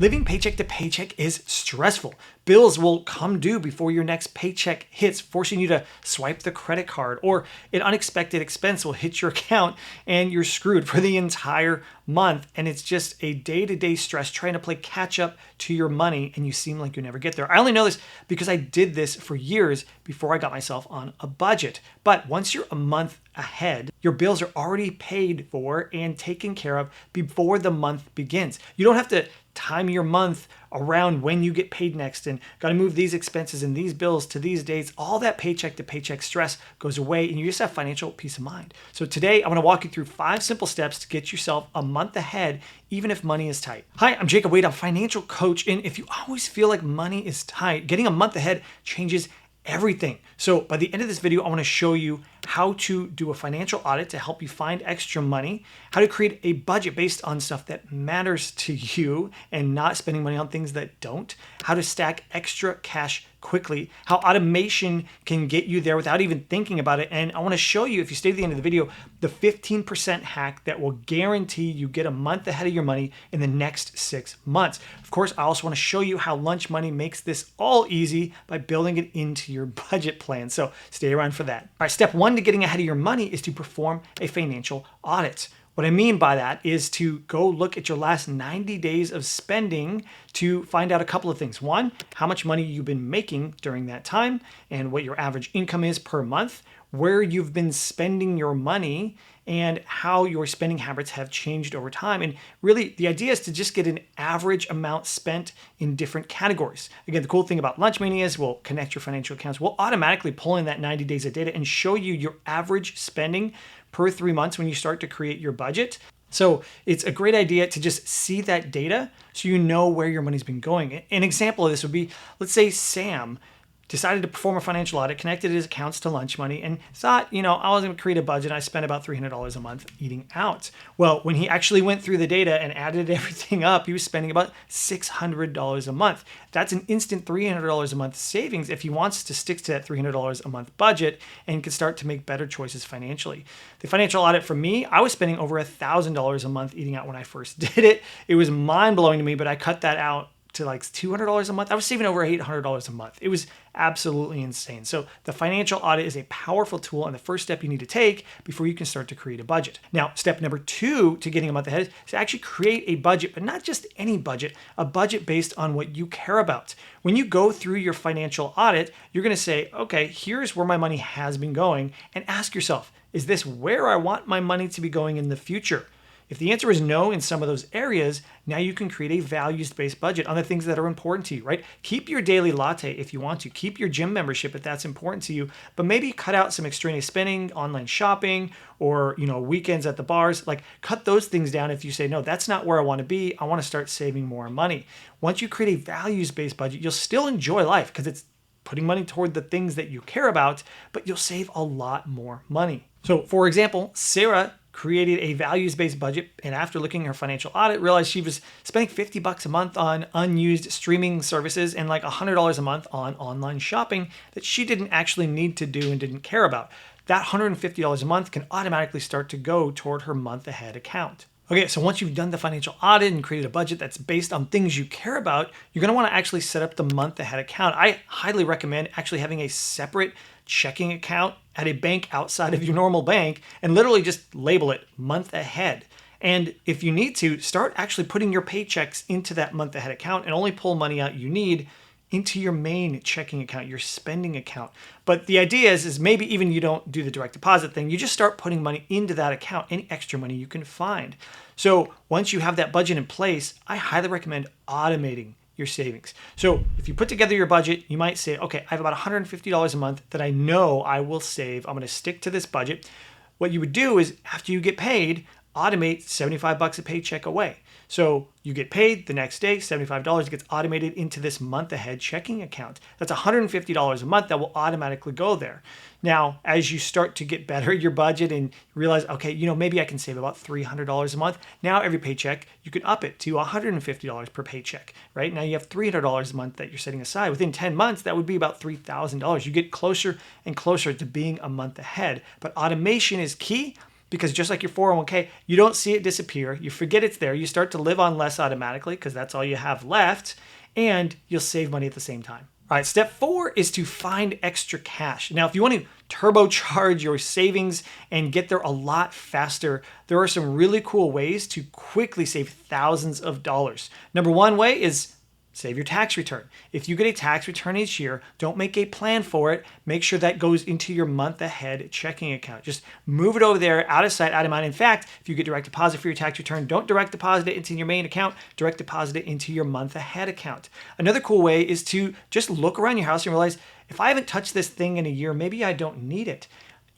Living paycheck to paycheck is stressful. Bills will come due before your next paycheck hits, forcing you to swipe the credit card, or an unexpected expense will hit your account and you're screwed for the entire month. And it's just a day-to-day stress trying to play catch up to your money, and you seem like you never get there. I only know this because I did this for years before I got myself on a budget. But once you're a month ahead, your bills are already paid for and taken care of before the month begins. You don't have to time your month around when you get paid next and got to move these expenses and these bills to these dates. All that paycheck to paycheck stress goes away and you just have financial peace of mind. So today I want to walk you through 5 simple steps to get yourself a month ahead, even if money is tight. Hi, I'm Jacob Wade. I'm a financial coach. And if you always feel like money is tight, getting a month ahead changes everything. So by the end of this video, I want to show you how to do a financial audit to help you find extra money, how to create a budget based on stuff that matters to you and not spending money on things that don't, how to stack extra cash quickly, how automation can get you there without even thinking about it. And I want to show you, if you stay to the end of the video, the 15% hack that will guarantee you get a month ahead of your money in the next 6 months. Of course, I also want to show you how lunch money makes this all easy by building it into your budget plan. So stay around for that. All right, step 1 to getting ahead of your money is to perform a financial audit. What I mean by that is to go look at your last 90 days of spending to find out a couple of things. 1, how much money you've been making during that time and what your average income is per month, where you've been spending your money, and how your spending habits have changed over time. And really, the idea is to just get an average amount spent in different categories. Again, the cool thing about Lunch Money is we'll connect your financial accounts. We'll automatically pull in that 90 days of data and show you your average spending per 3 months when you start to create your budget. So it's a great idea to just see that data so you know where your money's been going. An example of this would be, let's say Sam decided to perform a financial audit, connected his accounts to Lunch Money, and thought, I was going to create a budget. I spent about $300 a month eating out. Well, when he actually went through the data and added everything up, he was spending about $600 a month. That's an instant $300 a month savings if he wants to stick to that $300 a month budget and can start to make better choices financially. The financial audit for me, I was spending over $1,000 a month eating out when I first did it. It was mind-blowing to me, but I cut that out to like $200 a month. I was saving over $800 a month. It was absolutely insane. So the financial audit is a powerful tool and the first step you need to take before you can start to create a budget. Now, step number 2 to getting a month ahead is to actually create a budget, but not just any budget, a budget based on what you care about. When you go through your financial audit, you're going to say, okay, here's where my money has been going, and ask yourself, is this where I want my money to be going in the future? If the answer is no in some of those areas, now you can create a values-based budget on the things that are important to you, right? Keep your daily latte if you want to. Keep your gym membership if that's important to you, but maybe cut out some extraneous spending, online shopping, or weekends at the bars. Like, cut those things down if you say, no, that's not where I want to be. I want to start saving more money. Once you create a values-based budget, you'll still enjoy life because it's putting money toward the things that you care about, but you'll save a lot more money. So, for example, Sarah created a values-based budget, and after looking at her financial audit, realized she was spending $50 a month on unused streaming services and like $100 a month on online shopping that she didn't actually need to do and didn't care about. That $150 a month can automatically start to go toward her month ahead account. Okay, so once you've done the financial audit and created a budget that's based on things you care about, you're going to want to actually set up the month ahead account. I highly recommend actually having a separate checking account at a bank outside of your normal bank and literally just label it month ahead. And if you need to, start actually putting your paychecks into that month ahead account and only pull money out you need into your main checking account, your spending account. But the idea is maybe even you don't do the direct deposit thing, you just start putting money into that account, any extra money you can find. So once you have that budget in place, I highly recommend automating your savings. So if you put together your budget, you might say, okay, I have about $150 a month that I know I will save. I'm going to stick to this budget. What you would do is after you get paid, automate $75 a paycheck away. So you get paid the next day, $75 gets automated into this month ahead checking account. That's $150 a month that will automatically go there. Now, as you start to get better at your budget and realize, okay, maybe I can save about $300 a month. Now every paycheck, you can up it to $150 per paycheck, right? Now you have $300 a month that you're setting aside. Within 10 months, that would be about $3,000. You get closer and closer to being a month ahead. But automation is key. because just like your 401k, you don't see it disappear. You forget it's there. You start to live on less automatically because that's all you have left, and you'll save money at the same time. All right, step 4 is to find extra cash. Now, if you want to turbocharge your savings and get there a lot faster, there are some really cool ways to quickly save thousands of dollars. Number one way is save your tax return. If you get a tax return each year, don't make a plan for it. Make sure that goes into your month ahead checking account. Just move it over there, out of sight, out of mind. In fact, if you get direct deposit for your tax return, don't direct deposit it into your main account, direct deposit it into your month ahead account. Another cool way is to just look around your house and realize, if I haven't touched this thing in a year, maybe I don't need it.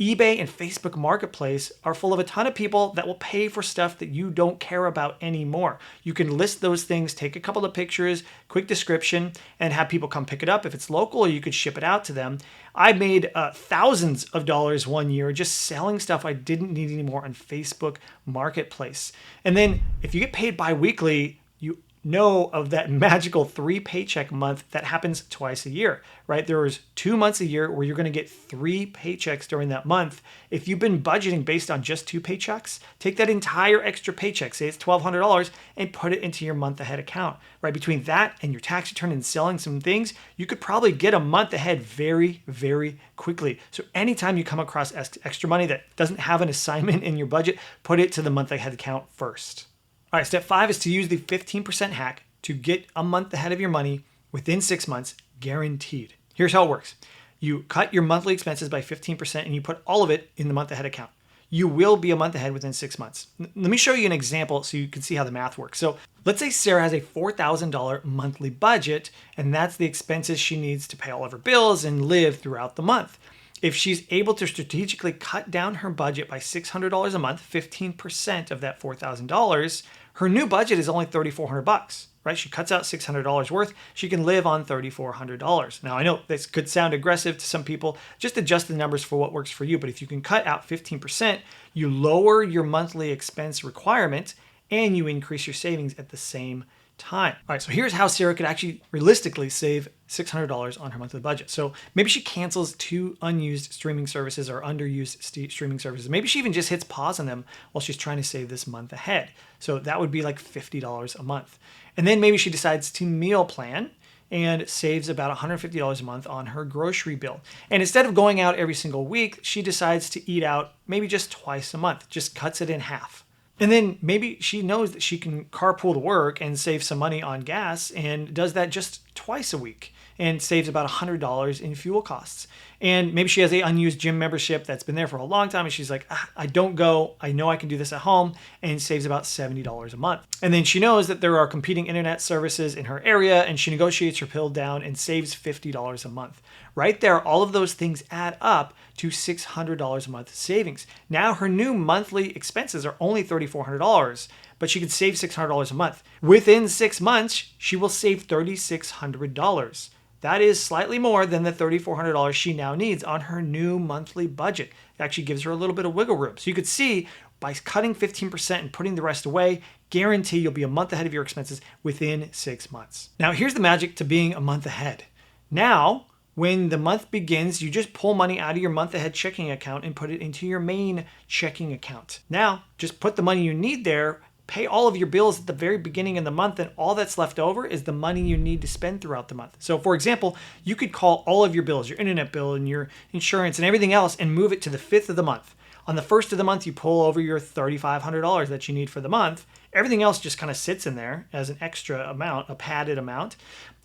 eBay and Facebook Marketplace are full of a ton of people that will pay for stuff that you don't care about anymore. You can list those things, take a couple of pictures, quick description, and have people come pick it up if it's local, or you could ship it out to them. I made thousands of dollars one year just selling stuff I didn't need anymore on Facebook Marketplace. And then if you get paid bi-weekly, you know of that magical 3 paycheck month that happens twice a year, right? There's 2 months a year where you're going to get 3 paychecks during that month. If you've been budgeting based on just 2 paychecks, take that entire extra paycheck, say it's $1,200, and put it into your month ahead account, right? Between that and your tax return and selling some things, you could probably get a month ahead very, very quickly. So anytime you come across extra money that doesn't have an assignment in your budget, put it to the month ahead account first. All right, step 5 is to use the 15% hack to get a month ahead of your money within 6 months, guaranteed. Here's how it works. You cut your monthly expenses by 15% and you put all of it in the month ahead account. You will be a month ahead within 6 months. Let me show you an example so you can see how the math works. So let's say Sarah has a $4,000 monthly budget, and that's the expenses she needs to pay all of her bills and live throughout the month. If she's able to strategically cut down her budget by $600 a month, 15% of that $4,000, her new budget is only $3,400, right? She cuts out $600 worth. She can live on $3,400. Now, I know this could sound aggressive to some people. Just adjust the numbers for what works for you. But if you can cut out 15%, you lower your monthly expense requirement and you increase your savings at the same time. All right, so here's how Sarah could actually realistically save $600 on her monthly budget. So maybe she cancels 2 unused streaming services or underused streaming services. Maybe she even just hits pause on them while she's trying to save this month ahead. So that would be like $50 a month. And then maybe she decides to meal plan and saves about $150 a month on her grocery bill. And instead of going out every single week, she decides to eat out maybe just twice a month, just cuts it in half. And then maybe she knows that she can carpool to work and save some money on gas and does that just twice a week and saves about $100 in fuel costs. And maybe she has an unused gym membership that's been there for a long time and she's like, I don't go, I know I can do this at home, and saves about $70 a month. And then she knows that there are competing internet services in her area and she negotiates her bill down and saves $50 a month. Right there, all of those things add up to $600 a month savings. Now her new monthly expenses are only $3,400, but she could save $600 a month. Within 6 months, she will save $3,600. That is slightly more than the $3,400 she now needs on her new monthly budget. It actually gives her a little bit of wiggle room. So you could see by cutting 15% and putting the rest away, guarantee you'll be a month ahead of your expenses within 6 months. Now here's the magic to being a month ahead. Now, when the month begins, you just pull money out of your month ahead checking account and put it into your main checking account. Now, just put the money you need there, pay all of your bills at the very beginning of the month, and all that's left over is the money you need to spend throughout the month. So for example, you could call all of your bills, your internet bill and your insurance and everything else, and move it to the 5th of the month. On the 1st of the month, you pull over your $3,500 that you need for the month. Everything else just kind of sits in there as an extra amount, a padded amount.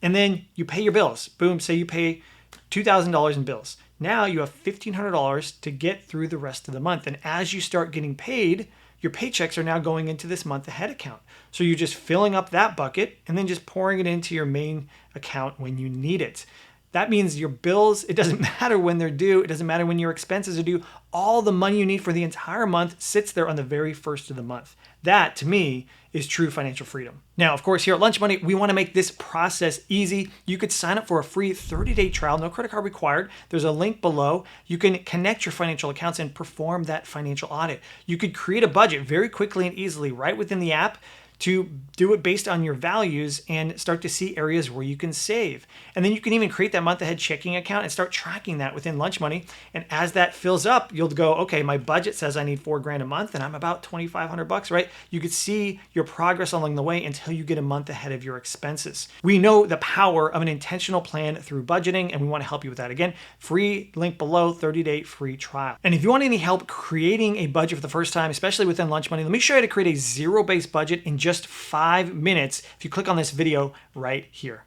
And then you pay your bills. Boom, say you pay $2,000 in bills. Now you have $1,500 to get through the rest of the month. And as you start getting paid, your paychecks are now going into this month ahead account. So you're just filling up that bucket and then just pouring it into your main account when you need it. That means your bills, it doesn't matter when they're due. It doesn't matter when your expenses are due. All the money you need for the entire month sits there on the very first of the month. That, to me, is true financial freedom. Now, of course, here at Lunch Money, we want to make this process easy. You could sign up for a free 30-day trial, no credit card required. There's a link below. You can connect your financial accounts and perform that financial audit. You could create a budget very quickly and easily right within the app. to do it based on your values and start to see areas where you can save. And then you can even create that month ahead checking account and start tracking that within Lunch Money. And as that fills up, you'll go, okay, my budget says I need $4,000 a month and I'm about $2,500, right? You could see your progress along the way until you get a month ahead of your expenses. We know the power of an intentional plan through budgeting, and we want to help you with that. Again, free link below, 30-day free trial. And if you want any help creating a budget for the first time, especially within Lunch Money, let me show you how to create a zero-based budget in just 5 minutes if you click on this video right here.